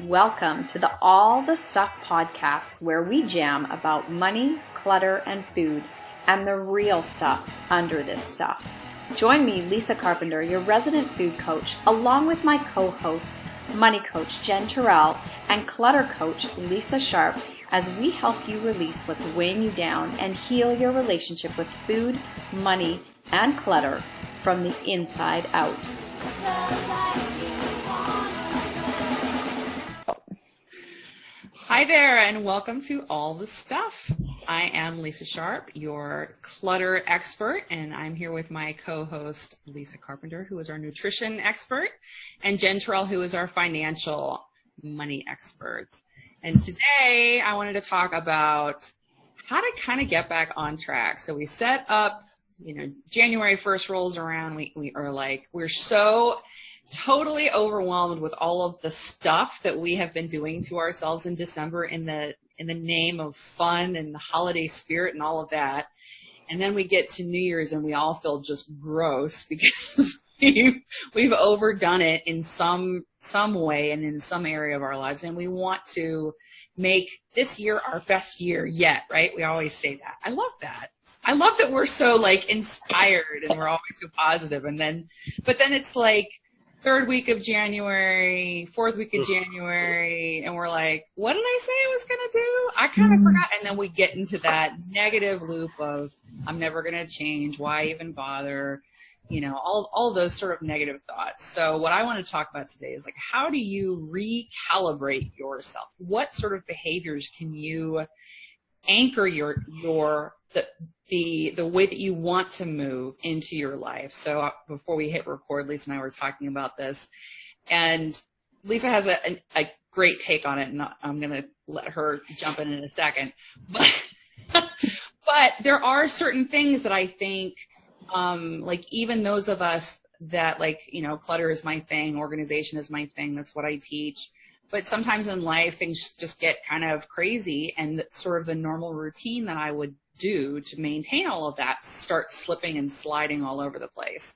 Welcome to the All the Stuff podcast, where we jam about money, clutter, and food, and the real stuff under this stuff. Join me, Lisa Carpenter, your resident food coach, along with my co-hosts, money coach Jen Turrell and clutter coach Lisa Sharp, as we help you release what's weighing you down and heal your relationship with food, money, and clutter from the inside out. Hi there, and welcome to All the Stuff. I am Lisa Sharp, your clutter expert, and I'm here with my co-host, Lisa Carpenter, who is our nutrition expert, and Jen Turrell, who is our financial money expert. And today, I wanted to talk about how to kind of get back on track. So we set up, January 1st rolls around, we're so totally overwhelmed with all of the stuff that we have been doing to ourselves in December in the name of fun and the holiday spirit and all of that. And then we get to New Year's and we all feel just gross because we've overdone it in some way and in some area of our lives. And we want to make this year our best year yet, right? We always say that. I love that. I love that we're so inspired and we're always so positive. But then it's third week of January, fourth week of January, and we're like, what did I say I was going to do? I kind of forgot. And then we get into that negative loop of, I'm never going to change. Why even bother? All those sort of negative thoughts. So what I want to talk about today is how do you recalibrate yourself? What sort of behaviors can you anchor the way that you want to move into your life? So before we hit record, Lisa and I were talking about this, and Lisa has a great take on it, and I'm going to let her jump in a second. But there are certain things that I think, even those of us that clutter is my thing, organization is my thing, that's what I teach. But sometimes in life, things just get kind of crazy, and sort of the normal routine that I would do to maintain all of that starts slipping and sliding all over the place.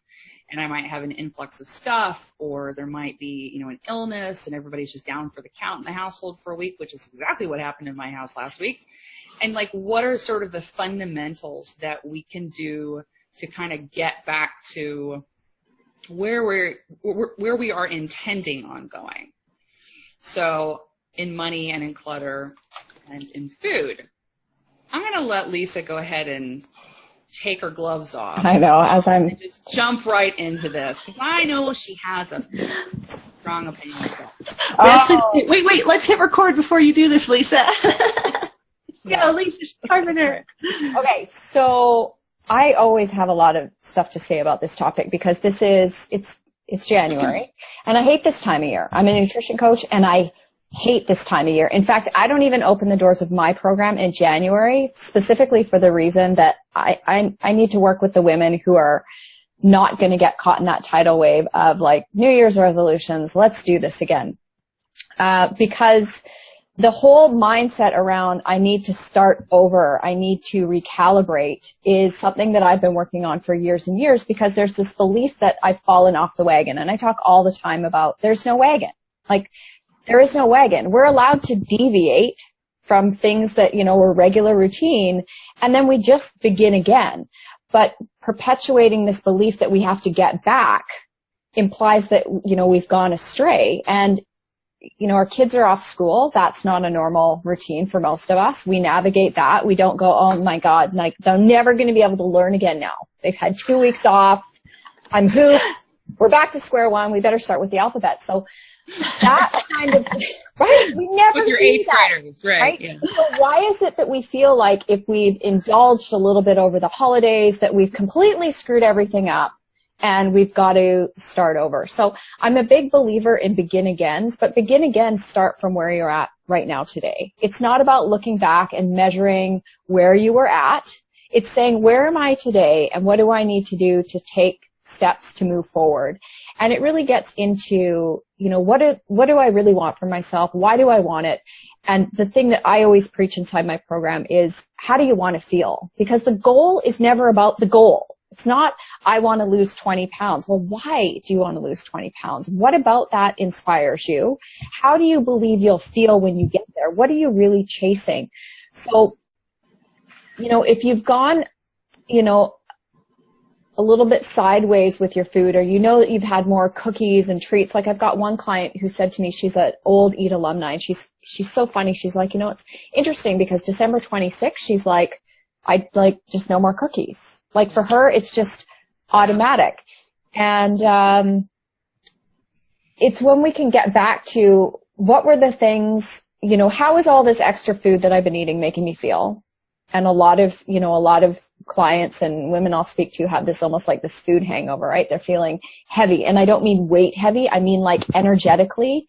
And I might have an influx of stuff, or there might be, an illness, and everybody's just down for the count in the household for a week, which is exactly what happened in my house last week. And what are sort of the fundamentals that we can do to kind of get back to where we are intending on going? So in money and in clutter and in food, I'm going to let Lisa go ahead and take her gloves off. I know, and just jump right into this, because I know she has a strong opinion herself. Wait, let's hit record before you do this, Lisa. Yeah, Lisa Carpenter. Okay, so I always have a lot of stuff to say about this topic because it's January, and I hate this time of year. I'm a nutrition coach, and I hate this time of year. In fact, I don't even open the doors of my program in January, specifically for the reason that I need to work with the women who are not going to get caught in that tidal wave of New Year's resolutions. Let's do this again. Because the whole mindset around I need to start over, I need to recalibrate is something that I've been working on for years and years, because there's this belief that I've fallen off the wagon. And I talk all the time about there's no wagon. There is no wagon. We're allowed to deviate from things that, were regular routine, and then we just begin again. But perpetuating this belief that we have to get back implies that, we've gone astray. And our kids are off school. That's not a normal routine for most of us. We navigate that. We don't go, oh my God, they're never going to be able to learn again now. They've had 2 weeks off. I'm hooped. We're back to square one. We better start with the alphabet. So that kind of, right? We never with your do 8th that, graders, right? Yeah. So why is it that we feel like if we've indulged a little bit over the holidays that we've completely screwed everything up? And we've got to start over. So I'm a big believer in begin agains, but begin again, start from where you're at right now today. It's not about looking back and measuring where you were at. It's saying, where am I today, and what do I need to do to take steps to move forward? And it really gets into, what do I really want for myself? Why do I want it? And the thing that I always preach inside my program is, how do you want to feel? Because the goal is never about the goal. It's not, I want to lose 20 pounds. Well, why do you want to lose 20 pounds? What about that inspires you? How do you believe you'll feel when you get there? What are you really chasing? So, if you've gone, a little bit sideways with your food, or that you've had more cookies and treats. Like I've got one client who said to me, she's an old EAT alumni, and she's so funny. She's like, it's interesting because December 26th, she's like, I'd like just no more cookies. Like for her, it's just automatic. And it's when we can get back to what were the things, how is all this extra food that I've been eating making me feel? And a lot of clients and women I'll speak to have this almost like this food hangover, right? They're feeling heavy. And I don't mean weight heavy. I mean like energetically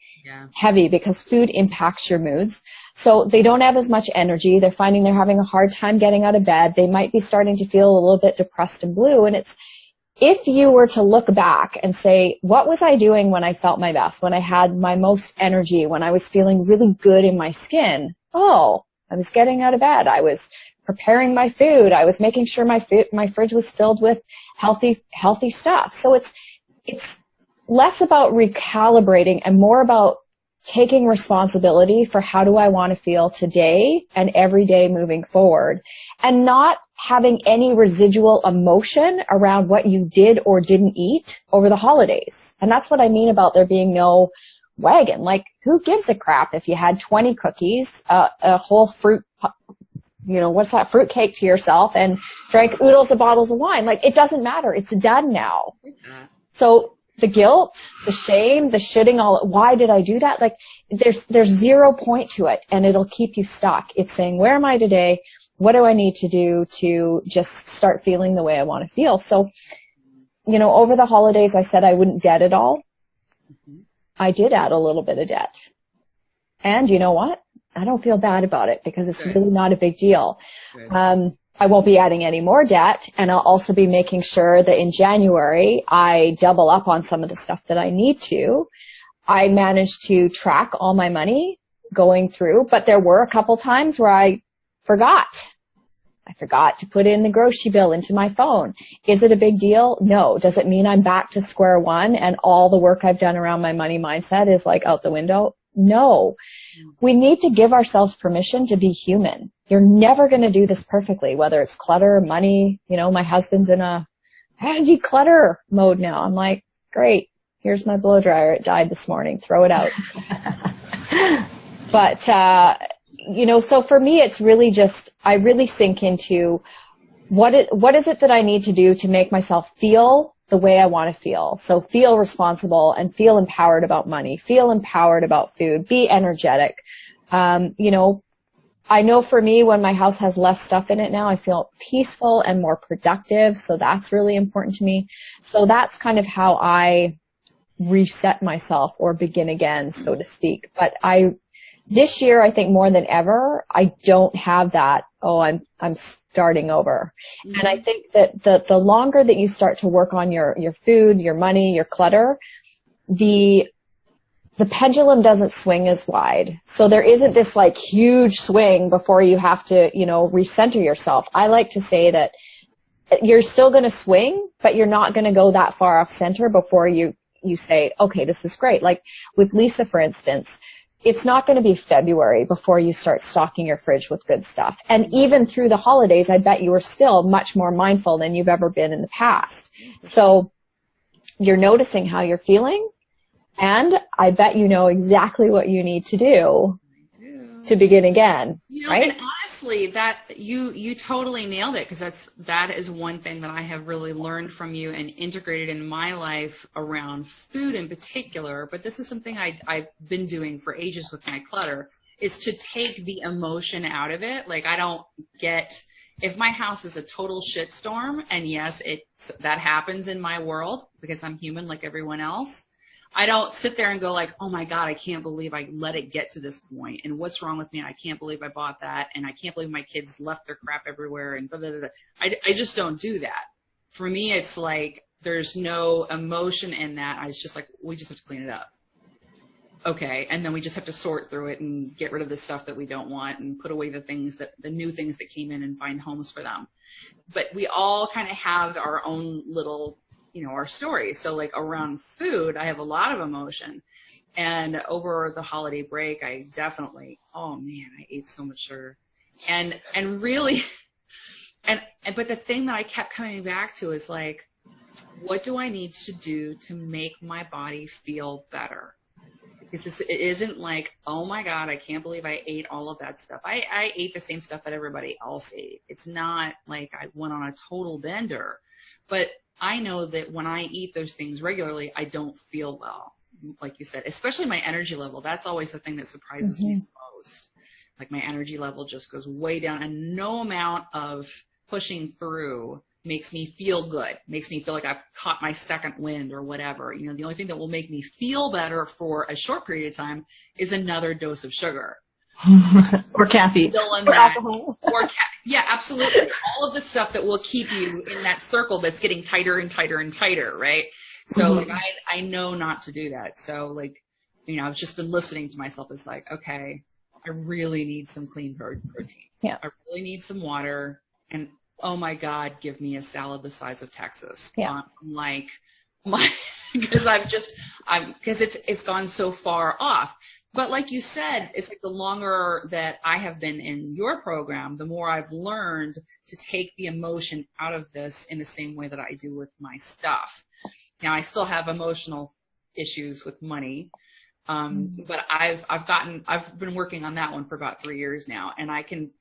heavy, because food impacts your moods. So they don't have as much energy. They're finding they're having a hard time getting out of bed. They might be starting to feel a little bit depressed and blue. And if you were to look back and say, what was I doing when I felt my best, when I had my most energy, when I was feeling really good in my skin? Oh, I was getting out of bed. I was preparing my food. I was making sure my fridge was filled with healthy stuff. So it's less about recalibrating and more about taking responsibility for how do I want to feel today and every day moving forward, and not having any residual emotion around what you did or didn't eat over the holidays. And that's what I mean about there being no wagon. Like, who gives a crap if you had 20 cookies, a whole fruit, what's that, fruit cake to yourself, and drank oodles of bottles of wine? Like, it doesn't matter. It's done now. So the guilt, the shame, the shitting why did I do that? Like, there's 0 point to it, and it'll keep you stuck. It's saying, where am I today? What do I need to do to just start feeling the way I want to feel? So, over the holidays, I said I wouldn't debt it all. I did add a little bit of debt. And you know what? I don't feel bad about it, because it's really not a big deal. I won't be adding any more debt, and I'll also be making sure that in January I double up on some of the stuff that I need to. I managed to track all my money going through, but there were a couple times where I forgot. I forgot to put in the grocery bill into my phone. Is it a big deal? No. Does it mean I'm back to square one and all the work I've done around my money mindset is like out the window? No. We need to give ourselves permission to be human. You're never going to do this perfectly, whether it's clutter, money. My husband's in a declutter mode now. I'm like, great. Here's my blow dryer. It died this morning. Throw it out. But, so for me, it's really just, I really sink into what is it that I need to do to make myself feel the way I want to feel. So feel responsible and feel empowered about money, feel empowered about food, be energetic. I know for me, when my house has less stuff in it now, I feel peaceful and more productive. So that's really important to me. So that's kind of how I reset myself or begin again, so to speak. But this year, I think more than ever, I don't have that, I'm starting over. Mm-hmm. And I think that the longer that you start to work on your food, your money, your clutter, the pendulum doesn't swing as wide. So there isn't this like huge swing before you have to, recenter yourself. I like to say that you're still going to swing, but you're not going to go that far off center before you say, okay, this is great. Like with Lisa, for instance, it's not going to be February before you start stocking your fridge with good stuff. And even through the holidays, I bet you are still much more mindful than you've ever been in the past. So you're noticing how you're feeling, and I bet you know exactly what you need to do to begin again, right? And honestly, that you totally nailed it, because that is one thing that I have really learned from you and integrated in my life around food in particular. But this is something I've been doing for ages with my clutter, is to take the emotion out of it. Like, I don't get, if my house is a total shitstorm, and yes, that happens in my world because I'm human like everyone else, I don't sit there and go like, oh my God, I can't believe I let it get to this point, and what's wrong with me, and I can't believe I bought that, and I can't believe my kids left their crap everywhere, and blah, blah, blah. I just don't do that. For me, it's like there's no emotion in that. It's just like, we just have to clean it up. okay. And then we just have to sort through it and get rid of the stuff that we don't want and put away the new things that came in and find homes for them. But we all kind of have our own little, our stories. So like around food, I have a lot of emotion. And over the holiday break, I definitely, oh man, I ate so much sugar. And really, but the thing that I kept coming back to is like, what do I need to do to make my body feel better? Because it isn't like, oh my God, I can't believe I ate all of that stuff. I ate the same stuff that everybody else ate. It's not like I went on a total bender. But I know that when I eat those things regularly, I don't feel well, like you said, especially my energy level. That's always the thing that surprises me the most. Like my energy level just goes way down, and no amount of pushing through makes me feel good, makes me feel like I've caught my second wind or whatever. The only thing that will make me feel better for a short period of time is another dose of sugar. Or caffeine. Or alcohol. Yeah, absolutely. All of the stuff that will keep you in that circle that's getting tighter and tighter and tighter, right? So like I know not to do that. So like, I've just been listening to myself. It's like, okay, I really need some clean protein. Yeah. I really need some water, and oh my God, give me a salad the size of Texas. Yeah. Because it's gone so far off. But like you said, it's like the longer that I have been in your program, the more I've learned to take the emotion out of this in the same way that I do with my stuff. Now I still have emotional issues with money. But I've been working on that one for about 3 years now, and I can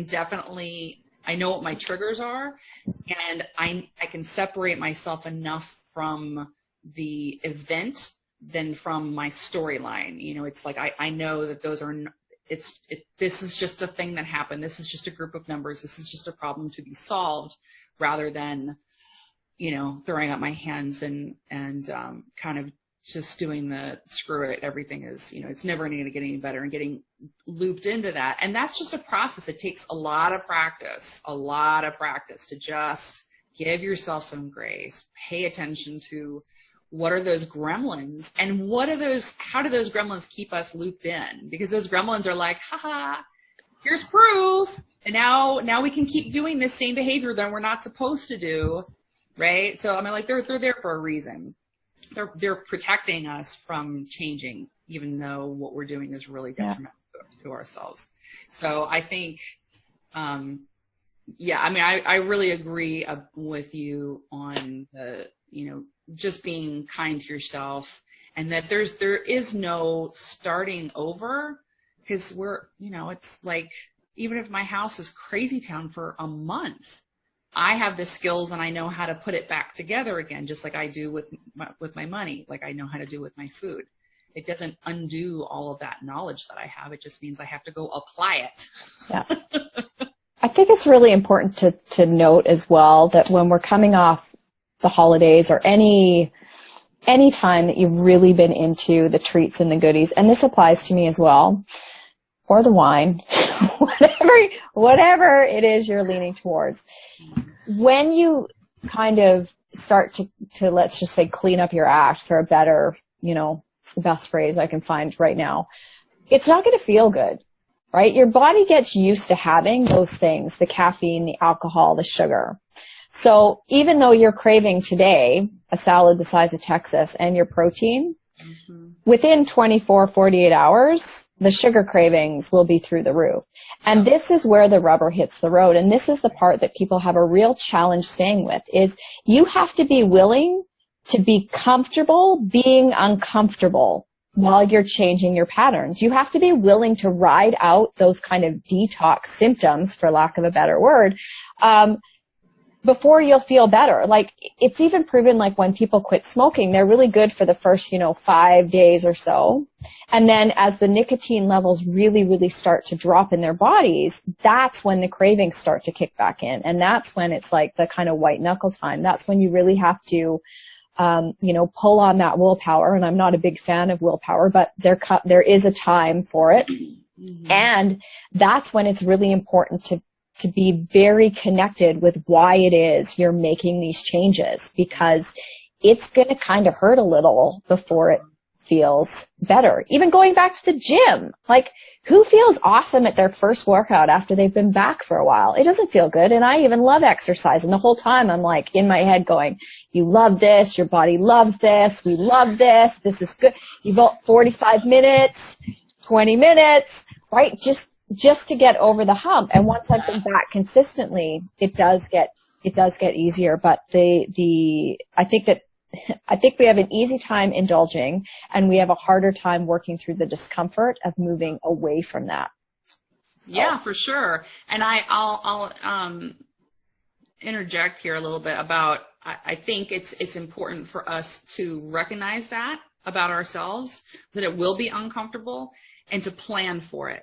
definitely, I know what my triggers are, and I can separate myself enough from the event than from my storyline. It's like I know that those are, this is just a thing that happened. This is just a group of numbers. This is just a problem to be solved, rather than, throwing up my hands and kind of just doing the screw it. Everything is, it's never going to get any better, and getting looped into that. And that's just a process. It takes a lot of practice to just give yourself some grace, pay attention to what are those gremlins, and how do those gremlins keep us looped in? Because those gremlins are like, haha, here's proof. And now we can keep doing this same behavior that we're not supposed to do. Right. So I mean, like they're there for a reason. They're protecting us from changing, even though what we're doing is really detrimental to ourselves. So I think, I really agree with you on the, just being kind to yourself, and that there is no starting over, because it's like, even if my house is crazy town for a month, I have the skills and I know how to put it back together again, just like I do with my money, like I know how to do with my food. It doesn't undo all of that knowledge that I have. It just means I have to go apply it. Yeah. I think it's really important to note as well that when we're coming off the holidays, or any time that you've really been into the treats and the goodies, and this applies to me as well, or the wine, whatever it is you're leaning towards. When you kind of start to let's just say clean up your act, for a better, it's the best phrase I can find right now, it's not going to feel good, right? Your body gets used to having those things, the caffeine, the alcohol, the sugar. So even though you're craving today a salad the size of Texas and your protein, within 24, 48 hours, the sugar cravings will be through the roof. And this is where the rubber hits the road. And this is the part that people have a real challenge staying with, is you have to be willing to be comfortable being uncomfortable while you're changing your patterns. You have to be willing to ride out those kind of detox symptoms, for lack of a better word, before you'll feel better. Like, it's even proven, like, when people quit smoking, they're really good for the first, 5 days or so. And then as the nicotine levels really, really start to drop in their bodies, that's when the cravings start to kick back in. And that's when it's like the kind of white knuckle time. That's when you really have to, pull on that willpower. And I'm not a big fan of willpower, but there is a time for it. Mm-hmm. And that's when it's really important to be very connected with why it is you're making these changes, because it's going to kind of hurt a little before it feels better. Even going back to the gym, like who feels awesome at their first workout after they've been back for a while? It doesn't feel good. And I even love exercise. And the whole time I'm like in my head going, you love this. Your body loves this. We love this. This is good. You go 45 minutes, 20 minutes, right? Just to get over the hump. And once I've been back consistently, it does get easier. But I think we have an easy time indulging, and we have a harder time working through the discomfort of moving away from that. So. Yeah, for sure. And I'll interject here a little bit about, I think it's important for us to recognize that about ourselves, that it will be uncomfortable, and to plan for it.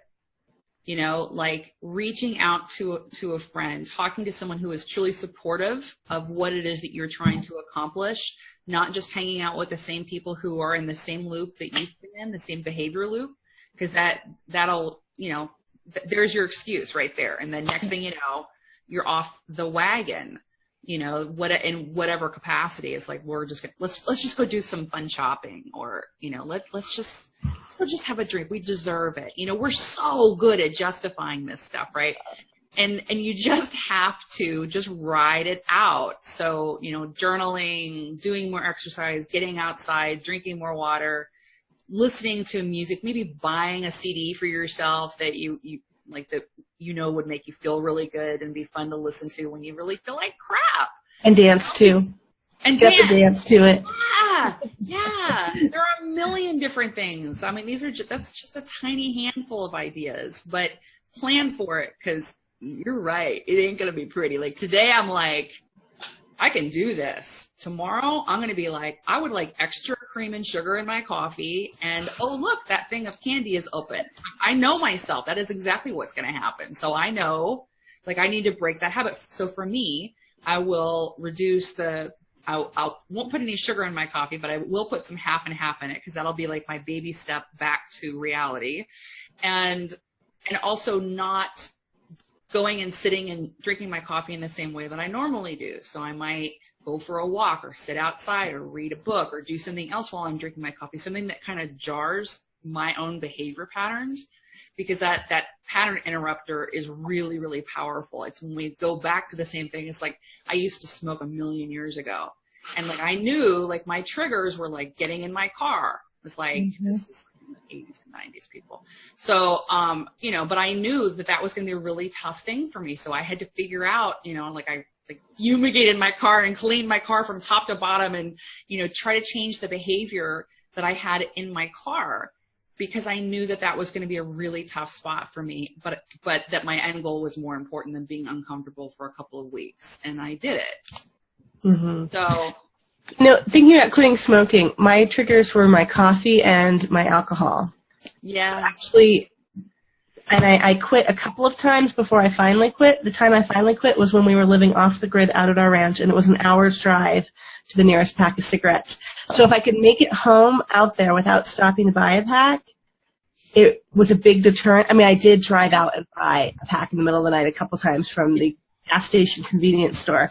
You know, like reaching out to a friend, talking to someone who is truly supportive of what it is that you're trying to accomplish, not just hanging out with the same people who are in the same loop that you've been in, the same behavior loop, because that'll, you know, there's your excuse right there. And then next thing you know, you're off the wagon, you know, in whatever capacity. It's like, we're just gonna, let's just go do some fun shopping, or, you know, let's go just have a drink. We deserve it. You know, we're so good at justifying this stuff, right? And you just have to just ride it out. So, you know, journaling, doing more exercise, getting outside, drinking more water, listening to music, maybe buying a CD for yourself that you like, that you know would make you feel really good and be fun to listen to when you really feel like crap. And dance too. And dance to it. Yeah. There are a million different things. I mean, that's just a tiny handful of ideas, but plan for it, because you're right. It ain't going to be pretty. Like today I'm like, I can do this. Tomorrow I'm going to be like, I would like extra cream and sugar in my coffee, and oh look, that thing of candy is open. I know myself. That is exactly what's going to happen. So I know, like, I need to break that habit. So for me, I will reduce I won't put any sugar in my coffee, but I will put some half and half in it, because that'll be like my baby step back to reality. And also not going and sitting and drinking my coffee in the same way that I normally do. So I might go for a walk, or sit outside, or read a book, or do something else while I'm drinking my coffee, something that kind of jars my own behavior patterns, because that pattern interrupter is really, really powerful. It's when we go back to the same thing. It's like, I used to smoke a million years ago, and like I knew, like, my triggers were like getting in my car. It was like, this is like the 80s and 90s, people. So, you know, but I knew that was going to be a really tough thing for me. So I had to figure out, you know, like I fumigated my car and cleaned my car from top to bottom, and, you know, try to change the behavior that I had in my car, because I knew that was going to be a really tough spot for me, but that my end goal was more important than being uncomfortable for a couple of weeks, and I did it. Mm-hmm. So, you know, thinking about quitting smoking, my triggers were my coffee and my alcohol. Yeah. So actually, and I quit a couple of times before I finally quit. The time I finally quit was when we were living off the grid out at our ranch, and it was an hour's drive to the nearest pack of cigarettes. So if I could make it home out there without stopping to buy a pack, it was a big deterrent. I mean, I did drive out and buy a pack in the middle of the night a couple times from the gas station convenience store.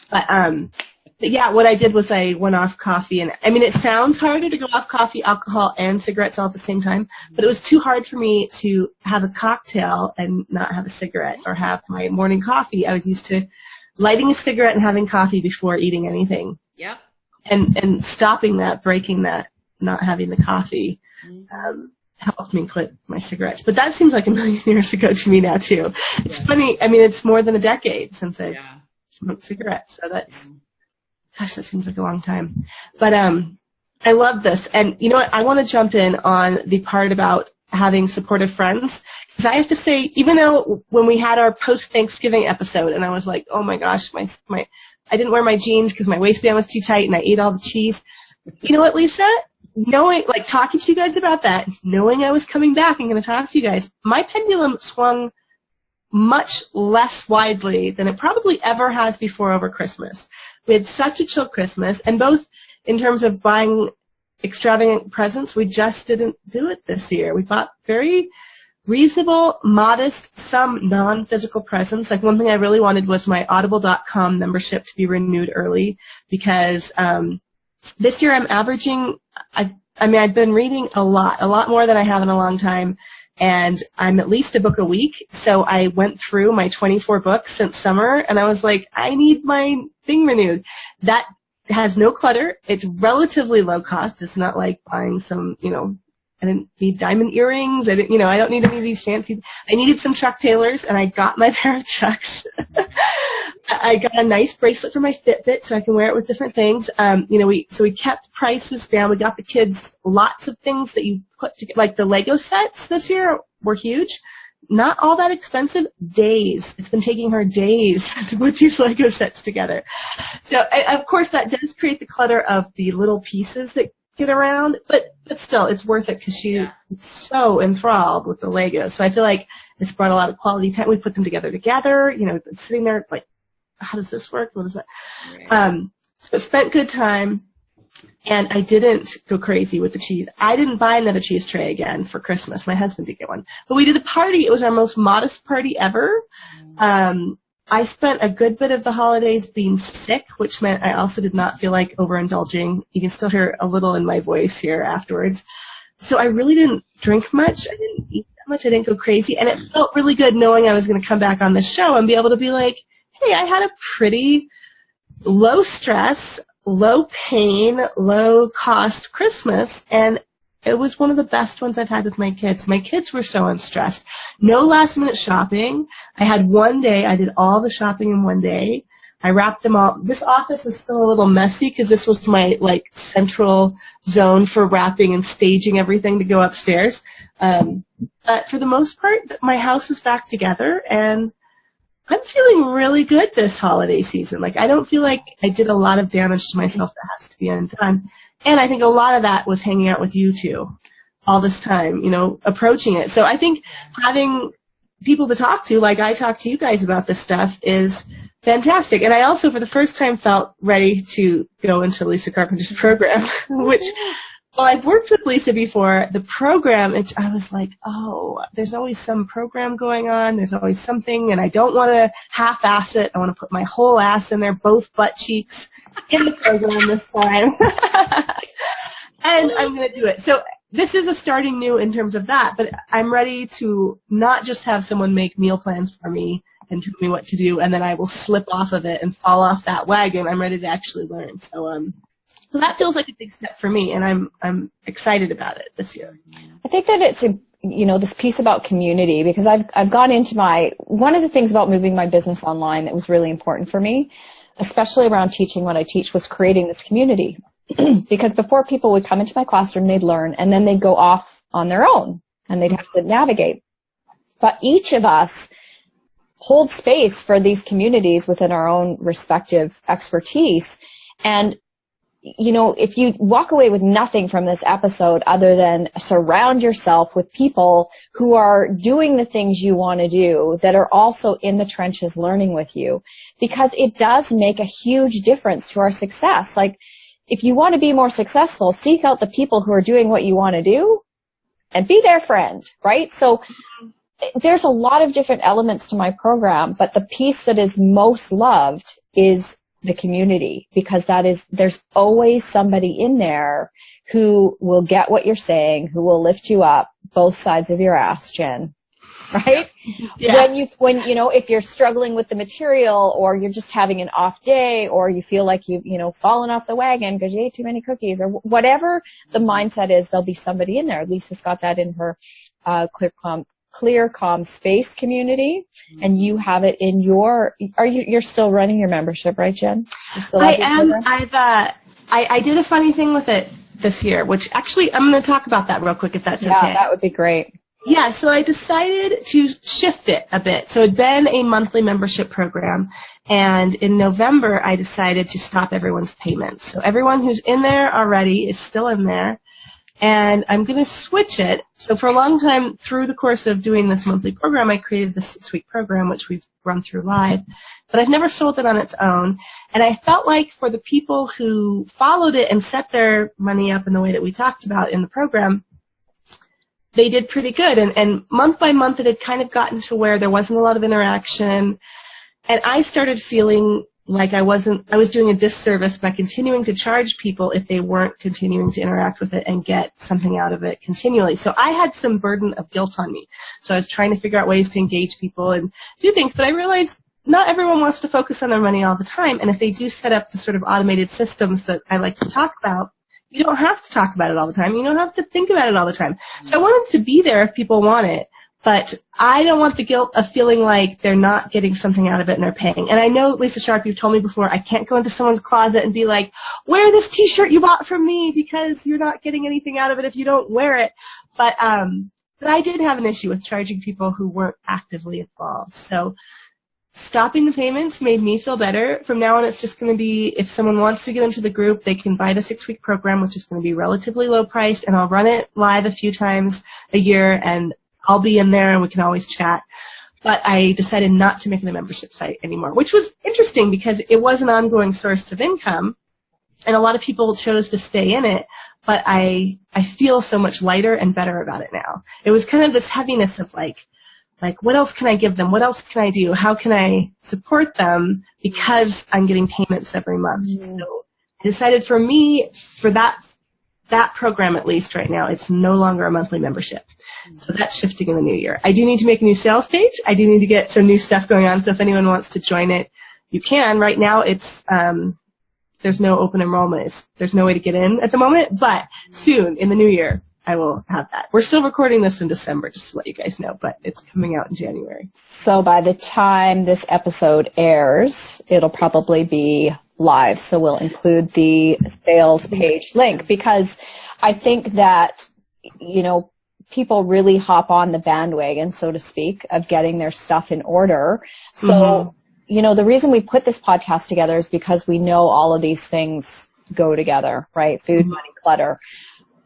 But yeah, what I did was I went off coffee, and I mean, it sounds harder to go off coffee, alcohol, and cigarettes all at the same time, but it was too hard for me to have a cocktail and not have a cigarette, or have my morning coffee. I was used to lighting a cigarette and having coffee before eating anything. Yep. And stopping that, breaking that, not having the coffee, helped me quit my cigarettes. But that seems like a million years ago to me now too. It's funny. I mean, it's more than a decade since I smoked cigarettes. So that's, gosh, that seems like a long time. But I love this. And you know what? I want to jump in on the part about having supportive friends, because I have to say, even though when we had our post-Thanksgiving episode, and I was like, oh my gosh, I didn't wear my jeans because my waistband was too tight, and I ate all the cheese. You know what, Lisa? Knowing, like, talking to you guys about that, knowing I was coming back and going to talk to you guys, my pendulum swung much less widely than it probably ever has before over Christmas. We had such a chill Christmas, and both in terms of buying extravagant presents, we just didn't do it this year. We bought very reasonable, modest, some non-physical presents. Like, one thing I really wanted was my audible.com membership to be renewed early, because this year I'm I mean, I've been reading a lot more than I have in a long time. And I'm at least a book a week. So I went through my 24 books since summer, and I was like, I need my thing renewed. That has no clutter. It's relatively low cost. It's not like buying some, I didn't need diamond earrings. I don't need any of these fancy. I needed some Chuck Taylors, and I got my pair of Chucks. I got a nice bracelet for my Fitbit so I can wear it with different things. We kept prices down. We got the kids lots of things that you put together, like the Lego sets this year were huge. Not all that expensive. Days. It's been taking her days to put these Lego sets together. So, of course, that does create the clutter of the little pieces that get around, but still, it's worth it because she's so enthralled with the Legos. So I feel like it's brought a lot of quality time. We put them together. We've been sitting there like, how does this work? What is that? Right. So spent good time, and I didn't go crazy with the cheese. I didn't buy another cheese tray again for Christmas. My husband did get one. But we did a party. It was our most modest party ever. I spent a good bit of the holidays being sick, which meant I also did not feel like overindulging. You can still hear a little in my voice here afterwards. So I really didn't drink much. I didn't eat that much. I didn't go crazy. And it felt really good knowing I was going to come back on this show and be able to be like, hey, I had a pretty low stress, low pain, low cost Christmas, and it was one of the best ones I've had with my kids. My kids were so unstressed. No last minute shopping. I had one day. I did all the shopping in one day. I wrapped them all. This office is still a little messy because this was my central zone for wrapping and staging everything to go upstairs. But for the most part, my house is back together, and I'm feeling really good this holiday season. I don't feel like I did a lot of damage to myself that has to be undone. And I think a lot of that was hanging out with you two all this time, approaching it. So I think having people to talk to, like I talk to you guys about this stuff, is fantastic. And I also, for the first time, felt ready to go into Lisa Carpenter's program, which, well, I've worked with Lisa before. The program, I was like, oh, there's always some program going on. There's always something, and I don't want to half-ass it. I want to put my whole ass in there, both butt cheeks, in the program this time. And I'm going to do it. So this is a starting new in terms of that, but I'm ready to not just have someone make meal plans for me and tell me what to do, and then I will slip off of it and fall off that wagon. I'm ready to actually learn. So that feels like a big step for me, and I'm excited about it this year. I think that it's this piece about community, because I've gone into one of the things about moving my business online that was really important for me, especially around teaching what I teach, was creating this community. Because before, people would come into my classroom, they'd learn, and then they'd go off on their own, and they'd have to navigate. But each of us hold space for these communities within our own respective expertise. And if you walk away with nothing from this episode other than surround yourself with people who are doing the things you want to do, that are also in the trenches learning with you, because it does make a huge difference to our success. If you want to be more successful, seek out the people who are doing what you want to do and be their friend, right? So there's a lot of different elements to my program, but the piece that is most loved is the community, because there's always somebody in there who will get what you're saying, who will lift you up, both sides of your ass, Jen. Right? Yeah. If you're struggling with the material, or you're just having an off day, or you feel like you've fallen off the wagon because you ate too many cookies, or whatever the mindset is, there'll be somebody in there. Lisa's got that in her Clear Calm Space community, and you have it in you're still running your membership, right, Jen? I am. I did a funny thing with it this year, which actually I'm going to talk about that real quick, if that's okay. Yeah, that would be great. Yeah, so I decided to shift it a bit. So it'd been a monthly membership program, and in November I decided to stop everyone's payments. So everyone who's in there already is still in there, and I'm going to switch it. So for a long time, through the course of doing this monthly program, I created this 6-week program, which we've run through live, but I've never sold it on its own. And I felt like for the people who followed it and set their money up in the way that we talked about in the program, they did pretty good. And month by month, it had kind of gotten to where there wasn't a lot of interaction. And I started feeling like I was doing a disservice by continuing to charge people if they weren't continuing to interact with it and get something out of it continually. So I had some burden of guilt on me. So I was trying to figure out ways to engage people and do things, but I realized not everyone wants to focus on their money all the time. And if they do set up the sort of automated systems that I like to talk about, you don't have to talk about it all the time. You don't have to think about it all the time. So I wanted to be there if people want it. But I don't want the guilt of feeling like they're not getting something out of it and they're paying. And I know, Lisa Sharp, you've told me before, I can't go into someone's closet and be like, wear this T-shirt you bought from me because you're not getting anything out of it if you don't wear it. But I did have an issue with charging people who weren't actively involved. So stopping the payments made me feel better. From now on, it's just going to be, if someone wants to get into the group, they can buy the 6-week program, which is going to be relatively low priced, and I'll run it live a few times a year, and I'll be in there and we can always chat. But I decided not to make it a membership site anymore, which was interesting because it was an ongoing source of income and a lot of people chose to stay in it. But I feel so much lighter and better about it now. It was kind of this heaviness of like, what else can I give them? What else can I do? How can I support them? Because I'm getting payments every month. Mm-hmm. So I decided for me, for that program at least right now, it's no longer a monthly membership. So that's shifting in the new year. I do need to make a new sales page. I do need to get some new stuff going on. So if anyone wants to join it, you can. Right now it's, there's no open enrollment. There's no way to get in at the moment, but soon in the new year, I will have that. We're still recording this in December, just to let you guys know, but it's coming out in January. So by the time this episode airs, it'll probably be live. So we'll include the sales page link because I think that, people really hop on the bandwagon, so to speak, of getting their stuff in order. So, the reason we put this podcast together is because we know all of these things go together, right? Food, money, clutter.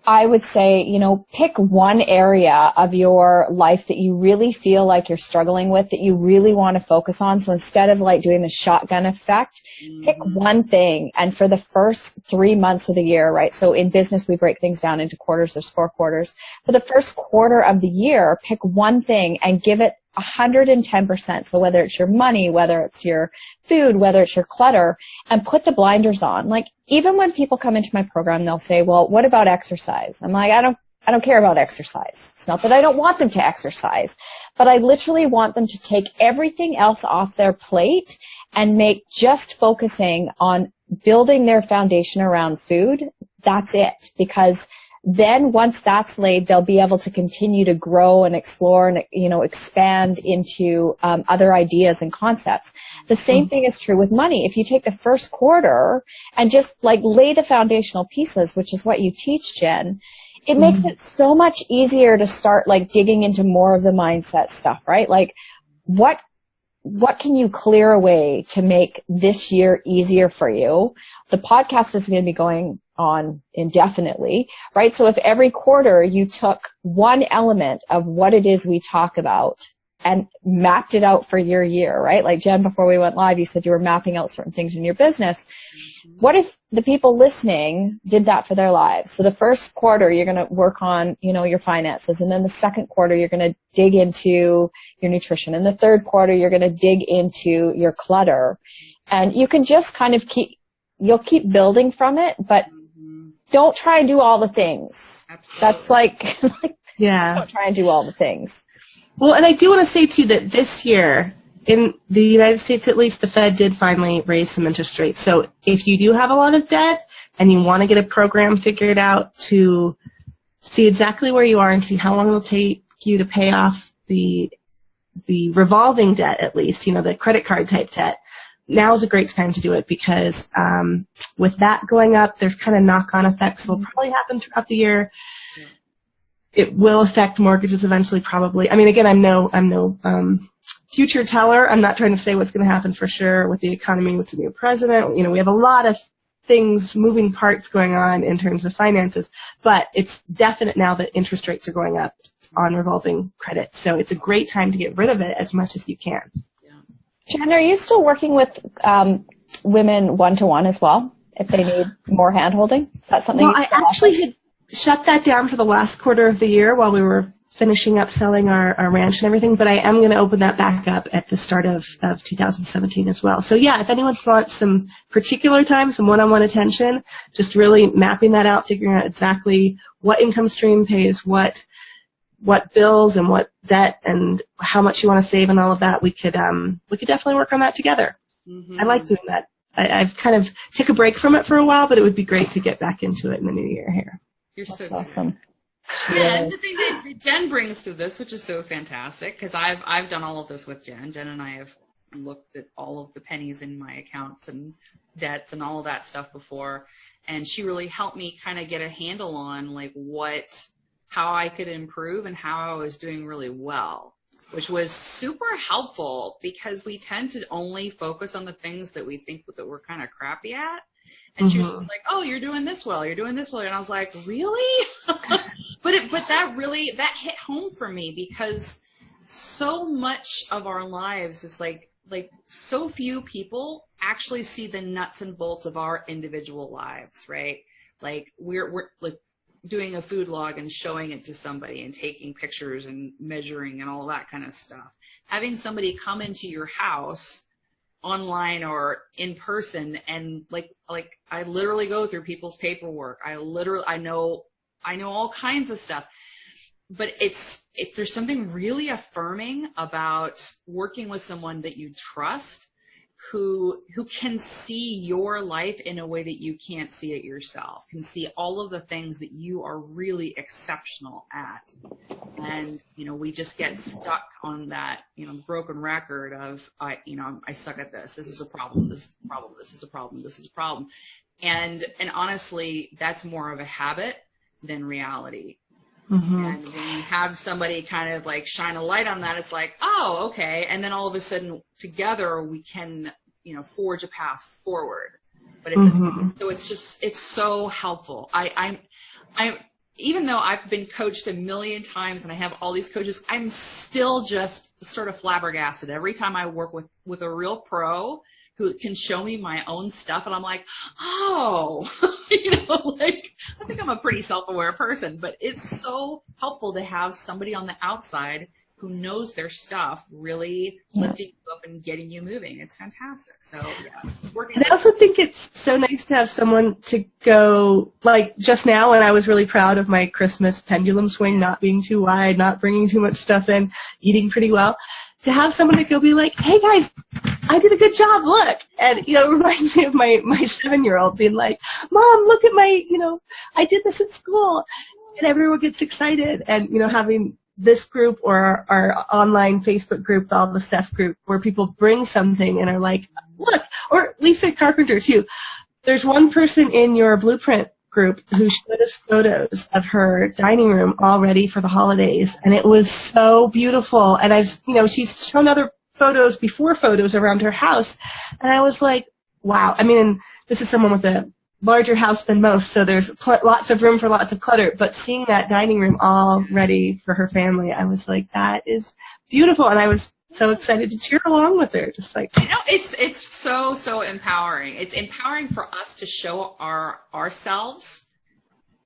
I would say, pick one area of your life that you really feel like you're struggling with, that you really want to focus on. So instead of like doing the shotgun effect, pick one thing. And for the first 3 months of the year, right? So in business, we break things down into quarters. There's 4 quarters. For the first quarter of the year, pick one thing and give it 110%. So whether it's your money, whether it's your food, whether it's your clutter, and put the blinders on. Like even when people come into my program, they'll say, well, what about exercise? I'm like, I don't care about exercise. It's not that I don't want them to exercise, but I literally want them to take everything else off their plate and make just focusing on building their foundation around food. That's it. Because then once that's laid, they'll be able to continue to grow and explore and, expand into other ideas and concepts. The same thing is true with money. If you take the first quarter and just like lay the foundational pieces, which is what you teach, Jen, it makes it so much easier to start like digging into more of the mindset stuff, right? Like what can you clear away to make this year easier for you? The podcast is going to be going on indefinitely, right? So if every quarter you took one element of what it is we talk about and mapped it out for your year, right? Like Jen, before we went live, you said you were mapping out certain things in your business. What if the people listening did that for their lives? So the first quarter, you're going to work on, your finances. And then the second quarter, you're going to dig into your nutrition. And the third quarter, you're going to dig into your clutter. And you can just kind of you'll keep building from it, but don't try and do all the things. Absolutely. That's like, don't try and do all the things. Well, and I do want to say, too, that this year, in the United States at least, the Fed did finally raise some interest rates. So if you do have a lot of debt and you want to get a program figured out to see exactly where you are and see how long it'll take you to pay off the revolving debt, at least, the credit card type debt, now is a great time to do it because with that going up, there's kind of knock-on effects will probably happen throughout the year. It will affect mortgages eventually, probably. I mean, again, I'm no future teller. I'm not trying to say what's going to happen for sure with the economy, with the new president. We have a lot of things, moving parts going on in terms of finances, but it's definite now that interest rates are going up on revolving credit. So it's a great time to get rid of it as much as you can. Jen, are you still working with women one-to-one as well if they need more hand-holding? Is that something? Well, I actually had shut that down for the last quarter of the year while we were finishing up selling our ranch and everything, but I am going to open that back up at the start of 2017 as well. So yeah, if anyone wants some particular time, some one-on-one attention, just really mapping that out, figuring out exactly what income stream pays what bills and what debt and how much you want to save and all of that, we could definitely work on that together. Mm-hmm. I like doing that. I've kind of took a break from it for a while, but it would be great to get back into it in the new year here. You're That's so awesome. Yeah, and the thing that Jen brings to this, which is so fantastic, because I've done all of this with Jen. Jen and I have looked at all of the pennies in my accounts and debts and all of that stuff before, and she really helped me kind of get a handle on like how I could improve and how I was doing really well, which was super helpful because we tend to only focus on the things that we think that we're kind of crappy at. And she was just like, oh, you're doing this well, you're doing this well. And I was like, really? But that hit home for me because so much of our lives is like so few people actually see the nuts and bolts of our individual lives, right? Like we're like doing a food log and showing it to somebody and taking pictures and measuring and all that kind of stuff. Having somebody come into your house online or in person and like I literally go through people's paperwork. I know all kinds of stuff. But there's something really affirming about working with someone that you trust who can see your life in a way that you can't see it yourself, can see all of the things that you are really exceptional at. And, we just get stuck on that, broken record of, I suck at this. This is a problem. This is a problem. This is a problem. This is a problem. And honestly, that's more of a habit than reality. Mm-hmm. And when you have somebody kind of like shine a light on that, it's like, oh, okay. And then all of a sudden together we can, forge a path forward. But it's so helpful. I even though I've been coached a million times and I have all these coaches, I'm still just sort of flabbergasted every time I work with a real pro who can show me my own stuff. And I'm like, oh, I think I'm a pretty self-aware person, but it's so helpful to have somebody on the outside who knows their stuff really lifting you up and getting you moving. It's fantastic. So, yeah. And I also think it's so nice to have someone to go, like just now when I was really proud of my Christmas pendulum swing, not being too wide, not bringing too much stuff in, eating pretty well, to have someone to go be like, hey guys, I did a good job, look. And, it reminds me of my 7-year-old being like, Mom, look at my, I did this at school. And everyone gets excited. And, having this group or our online Facebook group, all the Steph group, where people bring something and are like, look, or Lisa Carpenter too. There's one person in your Blueprint group who showed us photos of her dining room all ready for the holidays. And it was so beautiful. And she's shown other photos before photos around her house. And I was like, wow. I mean, this is someone with a larger house than most, so there's lots of room for lots of clutter. But seeing that dining room all ready for her family, I was like, that is beautiful. And I was so excited to cheer along with her. Just like, it's so empowering. It's empowering for us to show ourselves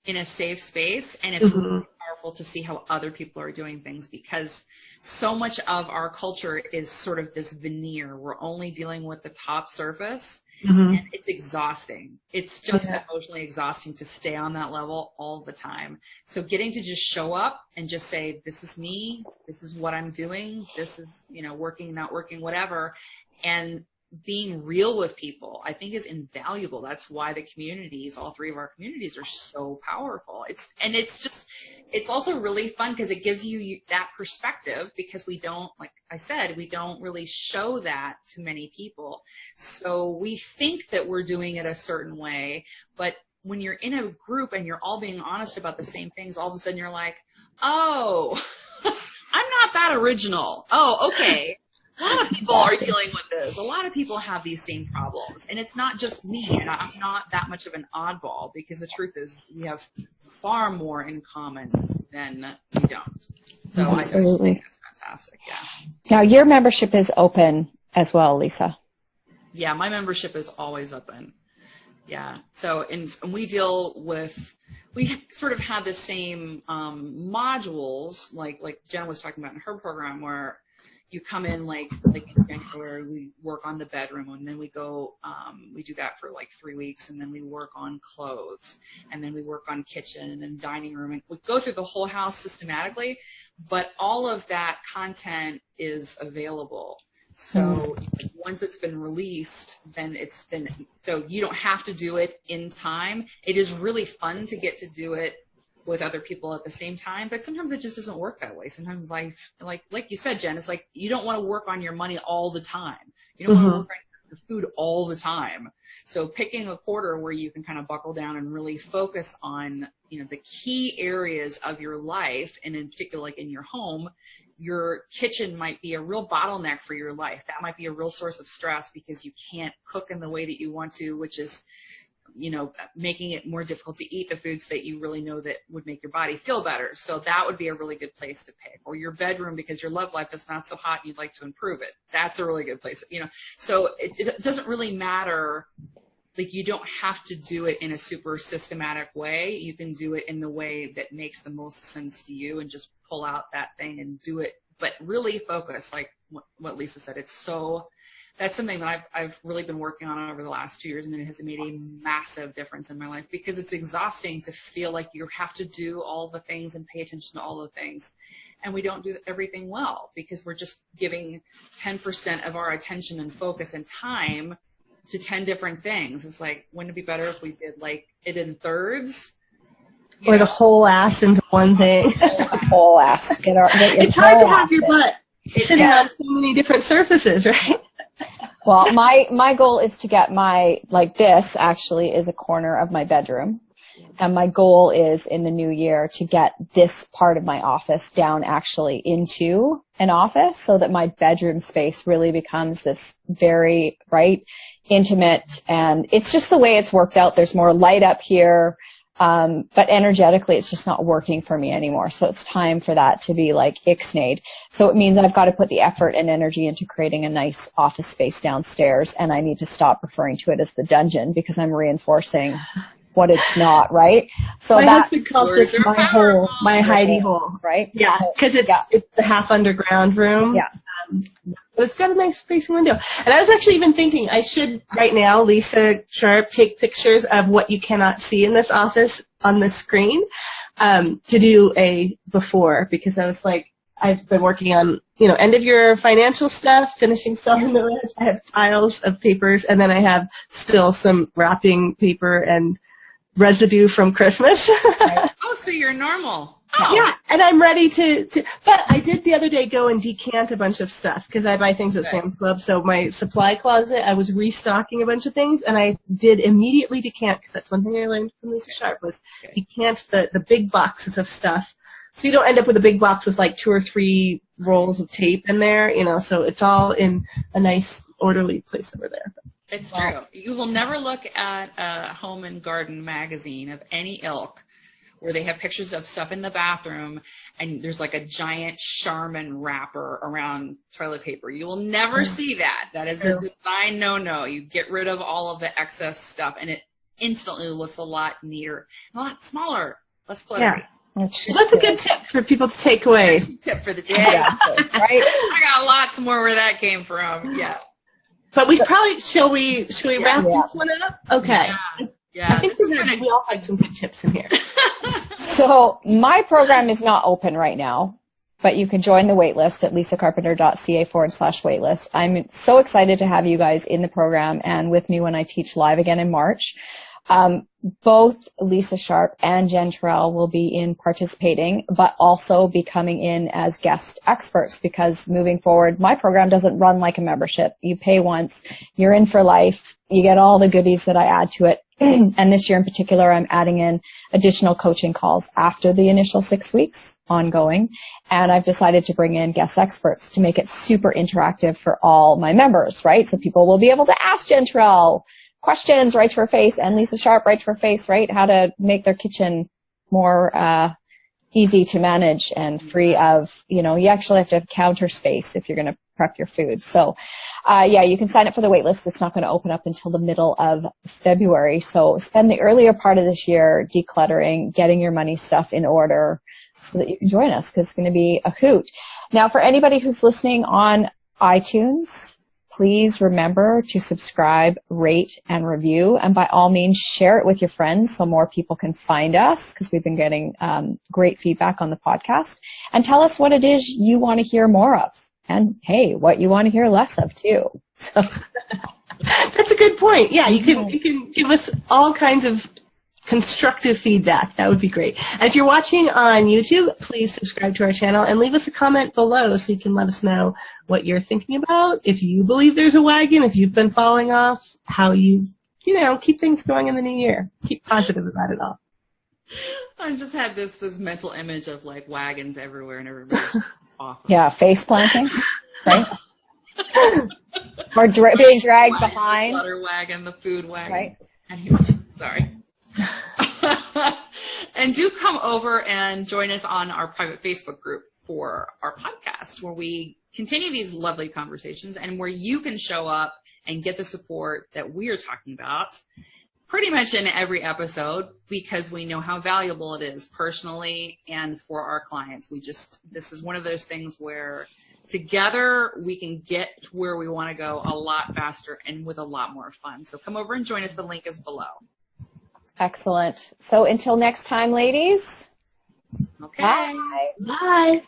in a safe space, and it's really powerful to see how other people are doing things, because so much of our culture is sort of this veneer. We're only dealing with the top surface. And it's exhausting. It's just emotionally exhausting to stay on that level all the time. So getting to just show up and just say, this is me, this is what I'm doing, this is, working, not working, whatever, and being real with people, I think is invaluable. That's why the communities, all three of our communities, are so powerful. It's also really fun because it gives you that perspective, because we don't, like I said, we don't really show that to many people. So we think that we're doing it a certain way, but when you're in a group and you're all being honest about the same things, all of a sudden you're like, oh, I'm not that original. Oh, okay. A lot of people are dealing with this. A lot of people have these same problems. And it's not just me, and I'm not that much of an oddball, because the truth is we have far more in common than we don't. So absolutely. I think that's fantastic, yeah. Now, your membership is open as well, Lisa. Yeah, my membership is always open. Yeah. So, and we sort of have the same modules, like Jen was talking about in her program, where you come in like in January, we work on the bedroom, and then we go, we do that for like 3 weeks, and then we work on clothes, and then we work on kitchen and dining room, and we go through the whole house systematically, but all of that content is available. So once it's been released, then so you don't have to do it in time. It is really fun to get to do it with other people at the same time, but sometimes it just doesn't work that way. Sometimes life, like you said, Jen, it's like you don't want to work on your money all the time. You don't want to work on your food all the time. So picking a quarter where you can kind of buckle down and really focus on, the key areas of your life, and in particular, like in your home, your kitchen might be a real bottleneck for your life. That might be a real source of stress because you can't cook in the way that you want to, which is making it more difficult to eat the foods that you really know that would make your body feel better. So that would be a really good place to pick. Or your bedroom, because your love life is not so hot and you'd like to improve it. That's a really good place, So it doesn't really matter. Like, you don't have to do it in a super systematic way. You can do it in the way that makes the most sense to you and just pull out that thing and do it. But really focus, like what Lisa said. That's something that I've really been working on over the last 2 years, and it has made a massive difference in my life, because it's exhausting to feel like you have to do all the things and pay attention to all the things. And we don't do everything well because we're just giving 10% of our attention and focus and time to 10 different things. It's like, wouldn't it be better if we did like it in thirds? Or the whole ass into one thing. The whole ass. It's hard to have your butt sitting on so many different surfaces, right? Well, my goal is to get this actually is a corner of my bedroom. And my goal is in the new year to get this part of my office down actually into an office, so that my bedroom space really becomes this very, intimate. And it's just the way it's worked out. There's more light up here. But energetically, it's just not working for me anymore. So it's time for that to be like ixnayed. So it means I've got to put the effort and energy into creating a nice office space downstairs. And I need to stop referring to it as the dungeon, because I'm reinforcing what it's not, right? So my husband calls this my hole, my hidey hole. Right? Yeah, because it's the half underground room. Yeah. But it's got a nice facing window. And I was actually even thinking I should right now, Lisa Sharp, take pictures of what you cannot see in this office on the screen to do a before, because I was like, I've been working on, end of year financial stuff, finishing stuff in the rest. I have piles of papers, and then I have still some wrapping paper and residue from Christmas. Oh, so you're normal. Oh. Yeah, and I'm ready to, but I did the other day go and decant a bunch of stuff, because I buy things at Sam's Club. So my supply closet, I was restocking a bunch of things, and I did immediately decant, because that's one thing I learned from Lisa Sharp, was decant the big boxes of stuff. So you don't end up with a big box with like 2 or 3 rolls of tape in there, so it's all in a nice orderly place over there. It's true. You will never look at a home and garden magazine of any ilk where they have pictures of stuff in the bathroom and there's like a giant Charmin wrapper around toilet paper. You will never see that. That is a design no-no. You get rid of all of the excess stuff, and it instantly looks a lot neater, a lot smaller, less cluttery. Yeah. That's a good tip for people to take away. Tip for the day. Yeah, right? I got lots more where that came from. Yeah. But we probably, shall we wrap this one up? Okay. Yeah. I think we all had some good tips in here. So my program is not open right now, but you can join the waitlist at lisacarpenter.ca/waitlist. I'm so excited to have you guys in the program and with me when I teach live again in March. Both Lisa Sharp and Jen Turrell will be in participating, but also be coming in as guest experts, because moving forward, my program doesn't run like a membership. You pay once, you're in for life, you get all the goodies that I add to it. And this year in particular, I'm adding in additional coaching calls after the initial 6 weeks ongoing. And I've decided to bring in guest experts to make it super interactive for all my members, right? So people will be able to ask Jen Turrell questions right to her face, and Lisa Sharp right to her face, right? How to make their kitchen more easy to manage and free of, you actually have to have counter space if you're going to prep your food. So, you can sign up for the wait list. It's not going to open up until the middle of February. So spend the earlier part of this year decluttering, getting your money stuff in order so that you can join us, because it's going to be a hoot. Now, for anybody who's listening on iTunes, please remember to subscribe, rate, and review. And by all means, share it with your friends so more people can find us, because we've been getting great feedback on the podcast. And tell us what it is you want to hear more of. And, hey, what you want to hear less of, too. So. That's a good point. Yeah, you can give us all kinds of constructive feedback. That would be great. And if you're watching on YouTube, please subscribe to our channel and leave us a comment below so you can let us know what you're thinking about, if you believe there's a wagon, if you've been falling off, how you keep things going in the new year. Keep positive about it all. I just had this mental image of like wagons everywhere and everybody's off. Yeah, face planting, right? Or being dragged behind. The clutter wagon, the food wagon. Right. Anyway, sorry. And do come over and join us on our private Facebook group for our podcast, where we continue these lovely conversations and where you can show up and get the support that we are talking about pretty much in every episode, because we know how valuable it is personally and for our clients. This is one of those things where together we can get to where we want to go a lot faster and with a lot more fun. So come over and join us. The link is below. Excellent. So until next time, ladies. Okay. Bye. Bye.